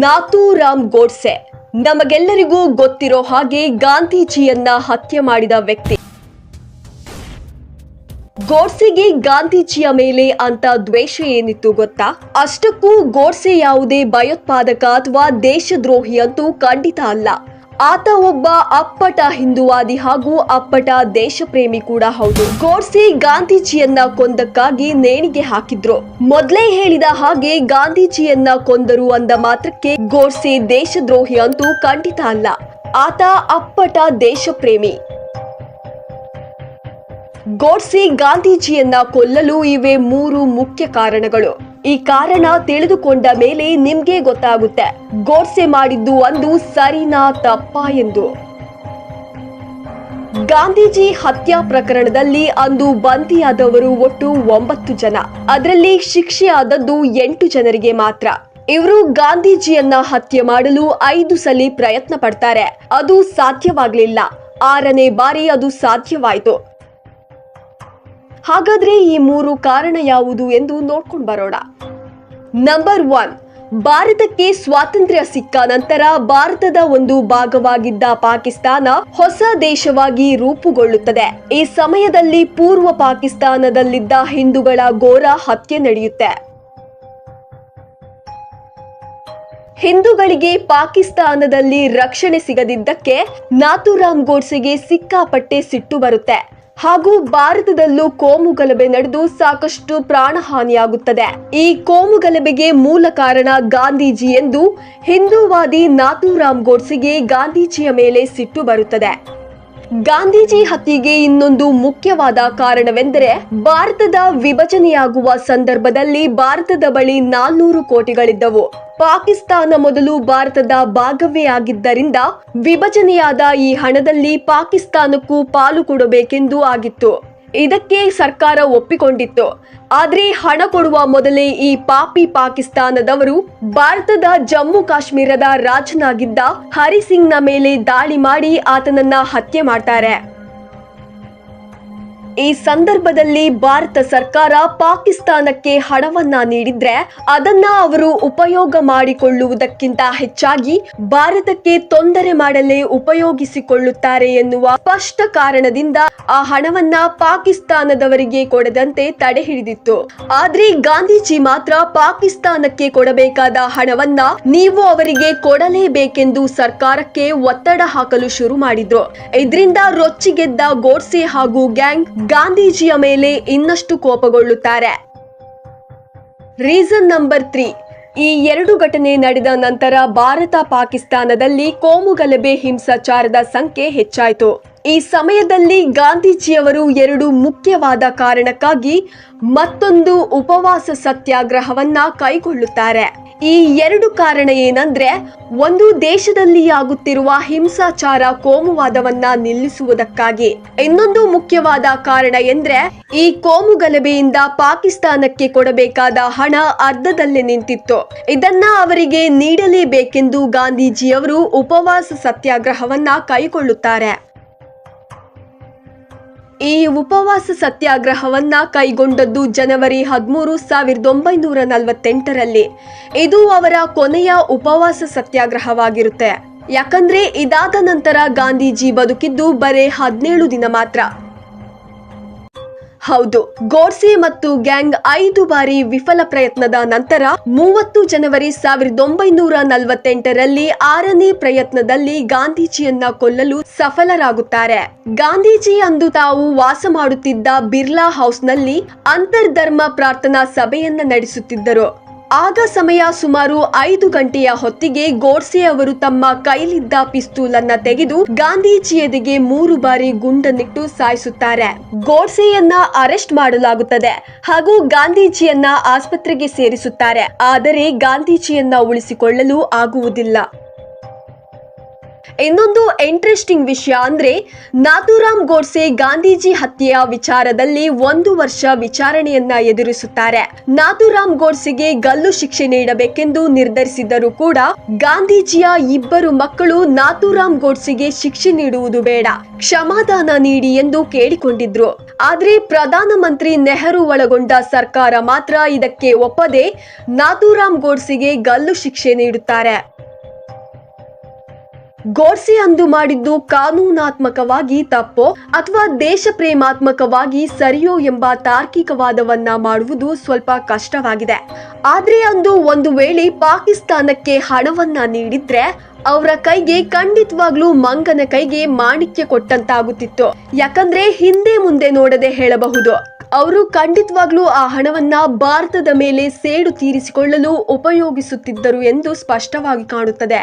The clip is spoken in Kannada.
ನಾಥೂರಾಮ್ ಗೋಡ್ಸೆ ನಮಗೆಲ್ಲರಿಗೂ ಗೊತ್ತಿರೋ ಹಾಗೆ ಗಾಂಧೀಜಿಯನ್ನ ಹತ್ಯೆ ಮಾಡಿದ ವ್ಯಕ್ತಿ. ಗೋಡ್ಸೆಗೆ ಗಾಂಧೀಜಿಯ ಮೇಲೆ ಅಂತ ದ್ವೇಷ ಏನಿತ್ತು ಗೊತ್ತಾ? ಅಷ್ಟಕ್ಕೂ ಗೋಡ್ಸೆ ಯಾವುದೇ ಭಯೋತ್ಪಾದಕ ಅಥವಾ ದೇಶದ್ರೋಹಿ ಅಂತೂ ಖಂಡಿತ ಅಲ್ಲ. ಆತ ಒಬ್ಬ ಅಪ್ಪಟ ಹಿಂದುವಾದಿ ಹಾಗೂ ಅಪ್ಪಟ ದೇಶಪ್ರೇಮಿ ಕೂಡ ಹೌದು. ಗೋಡ್ಸೆ ಗಾಂಧೀಜಿಯನ್ನ ಕೊಂದಕ್ಕಾಗಿ ನೇಣಿಗೆ ಹಾಕಿದ್ರು. ಮೊದಲೇ ಹೇಳಿದ ಹಾಗೆ ಗಾಂಧೀಜಿಯನ್ನ ಕೊಂದರು ಅಂದ ಮಾತ್ರಕ್ಕೆ ಗೋಡ್ಸೆ ದೇಶದ್ರೋಹಿ ಅಂತೂ ಖಂಡಿತ ಅಲ್ಲ. ಆತ ಅಪ್ಪಟ ದೇಶಪ್ರೇಮಿ. ಗೋಡ್ಸೆ ಗಾಂಧೀಜಿಯನ್ನ ಕೊಲ್ಲಲು ಇವೆ 3 ಮುಖ್ಯ ಕಾರಣಗಳು. ಈ ಕಾರಣ ತಿಳಿದುಕೊಂಡ ಮೇಲೆ ನಿಮ್ಗೆ ಗೊತ್ತಾಗುತ್ತೆ ಗೋಡ್ಸೆ ಮಾಡಿದ್ದು ಒಂದು ಸರಿನಾ ತಪ್ಪಾ ಎಂದು. ಗಾಂಧೀಜಿ ಹತ್ಯಾ ಪ್ರಕರಣದಲ್ಲಿ ಅಂದು ಬಂಧಿಯಾದವರು ಒಟ್ಟು 9 ಜನ. ಅದರಲ್ಲಿ ಶಿಕ್ಷೆಯಾದದ್ದು 8 ಜನರಿಗೆ ಮಾತ್ರ. ಇವರು ಗಾಂಧೀಜಿಯನ್ನ ಹತ್ಯೆ ಮಾಡಲು 5 ಸಲ ಪ್ರಯತ್ನ ಪಡ್ತಾರೆ. ಅದು ಸಾಧ್ಯವಾಗ್ಲಿಲ್ಲ. 6ನೇ ಬಾರಿ ಅದು ಸಾಧ್ಯವಾಯಿತು. ಹಾಗಾದ್ರೆ ಈ 3 ಕಾರಣ ಯಾವುದು ಎಂದು ನೋಡ್ಕೊಂಡು ಬರೋಣ. ನಂಬರ್ 1, ಭಾರತಕ್ಕೆ ಸ್ವಾತಂತ್ರ್ಯ ಸಿಕ್ಕ ನಂತರ ಭಾರತದ ಒಂದು ಭಾಗವಾಗಿದ್ದ ಪಾಕಿಸ್ತಾನ ಹೊಸ ದೇಶವಾಗಿ ರೂಪುಗೊಳ್ಳುತ್ತದೆ. ಈ ಸಮಯದಲ್ಲಿ ಪೂರ್ವ ಪಾಕಿಸ್ತಾನದಲ್ಲಿದ್ದ ಹಿಂದೂಗಳ ಘೋರ ಹತ್ಯೆ ನಡೆಯುತ್ತೆ. ಹಿಂದೂಗಳಿಗೆ ಪಾಕಿಸ್ತಾನದಲ್ಲಿ ರಕ್ಷಣೆ ಸಿಗದಿದ್ದಕ್ಕೆ ನಾಥೂರಾಮ್ ಗೋಡ್ಸೆಗೆ ಸಿಕ್ಕಾಪಟ್ಟೆ ಸಿಟ್ಟು ಬರುತ್ತೆ. ಹಾಗೂ ಭಾರತದಲ್ಲೂ ಕೋಮುಗಲಭೆ ನಡೆದು ಸಾಕಷ್ಟು ಪ್ರಾಣಹಾನಿಯಾಗುತ್ತದೆ. ಈ ಕೋಮುಗಲಭೆಗೆ ಮೂಲ ಕಾರಣ ಗಾಂಧೀಜಿ ಎಂದು ಹಿಂದೂವಾದಿ ನಾಥೂರಾಮ್ ಗೋಡ್ಸೆಗೆ ಗಾಂಧೀಜಿಯ ಮೇಲೆ ಸಿಟ್ಟು ಬರುತ್ತದೆ. ಗಾಂಧೀಜಿ ಹತ್ಯೆಗೆ ಇನ್ನೊಂದು ಮುಖ್ಯವಾದ ಕಾರಣವೆಂದರೆ ಭಾರತದ ವಿಭಜನೆಯಾಗುವ ಸಂದರ್ಭದಲ್ಲಿ ಭಾರತದ ಬಳಿ 400 ಕೋಟಿಗಳಿದ್ದವು. ಪಾಕಿಸ್ತಾನ ಮೊದಲು ಭಾರತದ ಭಾಗವೇ ಆಗಿದ್ದರಿಂದ ವಿಭಜನೆಯಾದ ಈ ಹಣದಲ್ಲಿ ಪಾಕಿಸ್ತಾನಕ್ಕೂ ಪಾಲು ಕೊಡಬೇಕೆಂದು ಆಗಿತ್ತು. ಇದಕ್ಕೆ ಸರ್ಕಾರ ಒಪ್ಪಿಕೊಂಡಿತ್ತು. ಆದ್ರೆ ಹಣ ಕೊಡುವ ಮೊದಲೇ ಈ ಪಾಪಿ ಪಾಕಿಸ್ತಾನದವರು ಭಾರತದ ಜಮ್ಮು ಕಾಶ್ಮೀರದ ರಾಜನಾಗಿದ್ದ ಹರಿಸಿಂಗ್ನ ಮೇಲೆ ದಾಳಿ ಮಾಡಿ ಆತನನ್ನ ಹತ್ಯೆ ಮಾಡ್ತಾರೆ. ಈ ಸಂದರ್ಭದಲ್ಲಿ ಭಾರತ ಸರ್ಕಾರ ಪಾಕಿಸ್ತಾನಕ್ಕೆ ಹಣವನ್ನ ನೀಡಿದ್ರೆ ಅದನ್ನ ಅವರು ಉಪಯೋಗ ಮಾಡಿಕೊಳ್ಳುವುದಕ್ಕಿಂತ ಹೆಚ್ಚಾಗಿ ಭಾರತಕ್ಕೆ ತೊಂದರೆ ಮಾಡಲೇ ಉಪಯೋಗಿಸಿಕೊಳ್ಳುತ್ತಾರೆ ಎನ್ನುವ ಸ್ಪಷ್ಟ ಕಾರಣದಿಂದ ಆ ಹಣವನ್ನ ಪಾಕಿಸ್ತಾನದವರಿಗೆ ಕೊಡದಂತೆ ತಡೆ ಹಿಡಿದಿತ್ತು. ಆದ್ರೆ ಗಾಂಧೀಜಿ ಮಾತ್ರ ಪಾಕಿಸ್ತಾನಕ್ಕೆ ಕೊಡಬೇಕಾದ ಹಣವನ್ನ ನೀವು ಅವರಿಗೆ ಕೊಡಲೇಬೇಕೆಂದು ಸರ್ಕಾರಕ್ಕೆ ಒತ್ತಡ ಹಾಕಲು ಶುರು ಮಾಡಿದ್ರು. ಇದರಿಂದ ರೊಚ್ಚಿಗೆದ್ದ ಗೋಡ್ಸೆ ಹಾಗೂ ಗ್ಯಾಂಗ್ ಗಾಂಧೀಜಿಯ ಮೇಲೆ ಇನ್ನಷ್ಟು ಕೋಪಗೊಳ್ಳುತ್ತಾರೆ. ರೀಸನ್ ನಂಬರ್ 3, ಈ 2 ಘಟನೆ ನಡೆದ ನಂತರ ಭಾರತ ಪಾಕಿಸ್ತಾನದಲ್ಲಿ ಕೋಮುಗಲಭೆ ಹಿಂಸಾಚಾರದ ಸಂಖ್ಯೆ ಹೆಚ್ಚಾಯಿತು. ಈ ಸಮಯದಲ್ಲಿ ಗಾಂಧೀಜಿಯವರು 2 ಮುಖ್ಯವಾದ ಕಾರಣಕ್ಕಾಗಿ ಮತ್ತೊಂದು ಉಪವಾಸ ಸತ್ಯಾಗ್ರಹವನ್ನ ಕೈಗೊಳ್ಳುತ್ತಾರೆ. ಈ 2 ಕಾರಣ ಏನಂದ್ರೆ, ಒಂದು ದೇಶದಲ್ಲಿ ಆಗುತ್ತಿರುವ ಹಿಂಸಾಚಾರ ಕೋಮುವಾದವನ್ನ ನಿಲ್ಲಿಸುವುದಕ್ಕಾಗಿ. ಇನ್ನೊಂದು ಮುಖ್ಯವಾದ ಕಾರಣ ಎಂದ್ರೆ ಈ ಕೋಮುಗಲಭೆಯಿಂದ ಪಾಕಿಸ್ತಾನಕ್ಕೆ ಕೊಡಬೇಕಾದ ಹಣ ಅರ್ಧದಲ್ಲೇ ನಿಂತಿತ್ತು. ಇದನ್ನ ಅವರಿಗೆ ನೀಡಲೇಬೇಕೆಂದು ಗಾಂಧೀಜಿಯವರು ಉಪವಾಸ ಸತ್ಯಾಗ್ರಹವನ್ನ ಕೈಗೊಳ್ಳುತ್ತಾರೆ. ಈ ಉಪವಾಸ ಸತ್ಯಾಗ್ರಹವನ್ನ ಕೈಗೊಂಡದ್ದು ಜನವರಿ 13, 1948ರಲ್ಲಿ. ಇದು ಅವರ ಕೊನೆಯ ಉಪವಾಸ ಸತ್ಯಾಗ್ರಹವಾಗಿರುತ್ತೆ. ಯಾಕಂದ್ರೆ ಇದಾದ ನಂತರ ಗಾಂಧೀಜಿ ಬದುಕಿದ್ದು ಬರೇ 17 ದಿನ ಮಾತ್ರ. ಹೌದು, ಗೋಡ್ಸೆ ಮತ್ತು ಗ್ಯಾಂಗ್ 5 ಬಾರಿ ವಿಫಲ ಪ್ರಯತ್ನದ ನಂತರ 30 ಜನವರಿ 1948ರಲ್ಲಿ 6ನೇ ಪ್ರಯತ್ನದಲ್ಲಿ ಗಾಂಧೀಜಿಯನ್ನ ಕೊಲ್ಲಲು ಸಫಲರಾಗುತ್ತಾರೆ. ಗಾಂಧೀಜಿ ಅಂದು ತಾವು ವಾಸ ಮಾಡುತ್ತಿದ್ದ ಬಿರ್ಲಾ ಹೌಸ್ನಲ್ಲಿ ಅಂತರ್ಧರ್ಮ ಪ್ರಾರ್ಥನಾ ಸಭೆಯನ್ನ ನಡೆಸುತ್ತಿದ್ದರು. ಆಗ ಸಮಯ ಸುಮಾರು 5 ಗಂಟೆಯ ಹೊತ್ತಿಗೆ ಗೋಡ್ಸೆ ಅವರು ತಮ್ಮ ಕೈಲಿದ್ದ ಪಿಸ್ತೂಲ್ ಅನ್ನ ತೆಗೆದು ಗಾಂಧೀಜಿ ಎದೆಗೆ 3 ಬಾರಿ ಗುಂಡನ್ನಿಟ್ಟು ಸಾಯಿಸುತ್ತಾರೆ. ಗೋಡ್ಸೆಯನ್ನ ಅರೆಸ್ಟ್ ಮಾಡಲಾಗುತ್ತದೆ ಹಾಗೂ ಗಾಂಧೀಜಿಯನ್ನ ಆಸ್ಪತ್ರೆಗೆ ಸೇರಿಸುತ್ತಾರೆ. ಆದರೆ ಗಾಂಧೀಜಿಯನ್ನ ಉಳಿಸಿಕೊಳ್ಳಲು ಆಗುವುದಿಲ್ಲ. ಇನ್ನೊಂದು ಇಂಟ್ರೆಸ್ಟಿಂಗ್ ವಿಷಯ ಅಂದ್ರೆ ನಾಥೂರಾಮ್ ಗೋಡ್ಸೆ ಗಾಂಧೀಜಿ ಹತ್ಯೆಯ ವಿಚಾರದಲ್ಲಿ 1 ವರ್ಷ ವಿಚಾರಣೆಯನ್ನ ಎದುರಿಸುತ್ತಾರೆ. ನಾಥೂರಾಮ್ ಗೋಡ್ಸೆಗೆ ಗಲ್ಲು ಶಿಕ್ಷೆ ನೀಡಬೇಕೆಂದು ನಿರ್ಧರಿಸಿದ್ದರೂ ಕೂಡ ಗಾಂಧೀಜಿಯ 2 ಮಕ್ಕಳು ನಾಥೂರಾಮ್ ಗೋಡ್ಸೆಗೆ ಶಿಕ್ಷೆ ನೀಡುವುದು ಬೇಡ, ಕ್ಷಮಾದಾನ ನೀಡಿ ಎಂದು ಕೇಳಿಕೊಂಡಿದ್ರು. ಆದ್ರೆ ಪ್ರಧಾನಮಂತ್ರಿ ನೆಹರು ಒಳಗೊಂಡ ಸರ್ಕಾರ ಮಾತ್ರ ಇದಕ್ಕೆ ಒಪ್ಪದೆ ನಾಥೂರಾಮ್ ಗೋಡ್ಸೆಗೆ ಗಲ್ಲು ಶಿಕ್ಷೆ ನೀಡುತ್ತಾರೆ. ಗೋಡ್ಸೆ ಅಂದು ಮಾಡಿದ್ದು ಕಾನೂನಾತ್ಮಕವಾಗಿ ತಪ್ಪೋ ಅಥವಾ ದೇಶ ಪ್ರೇಮಾತ್ಮಕವಾಗಿ ಸರಿಯೋ ಎಂಬ ತಾರ್ಕಿಕವಾದವನ್ನ ಮಾಡುವುದು ಸ್ವಲ್ಪ ಕಷ್ಟವಾಗಿದೆ. ಆದ್ರೆ ಅಂದು ಒಂದು ವೇಳೆ ಪಾಕಿಸ್ತಾನಕ್ಕೆ ಹಣವನ್ನ ನೀಡಿದ್ರೆ ಅವರ ಕೈಗೆ ಖಂಡಿತವಾಗ್ಲೂ ಮಂಗನ ಕೈಗೆ ಮಾಣಿಕ್ಯ ಕೊಟ್ಟಂತಾಗುತ್ತಿತ್ತು. ಯಾಕಂದ್ರೆ ಹಿಂದೆ ಮುಂದೆ ನೋಡದೆ ಹೇಳಬಹುದು, ಅವರು ಖಂಡಿತವಾಗ್ಲೂ ಆ ಹಣವನ್ನ ಭಾರತದ ಮೇಲೆ ಸೇಡು ತೀರಿಸಿಕೊಳ್ಳಲು ಉಪಯೋಗಿಸುತ್ತಿದ್ದರು ಎಂದು ಸ್ಪಷ್ಟವಾಗಿ ಕಾಣುತ್ತದೆ.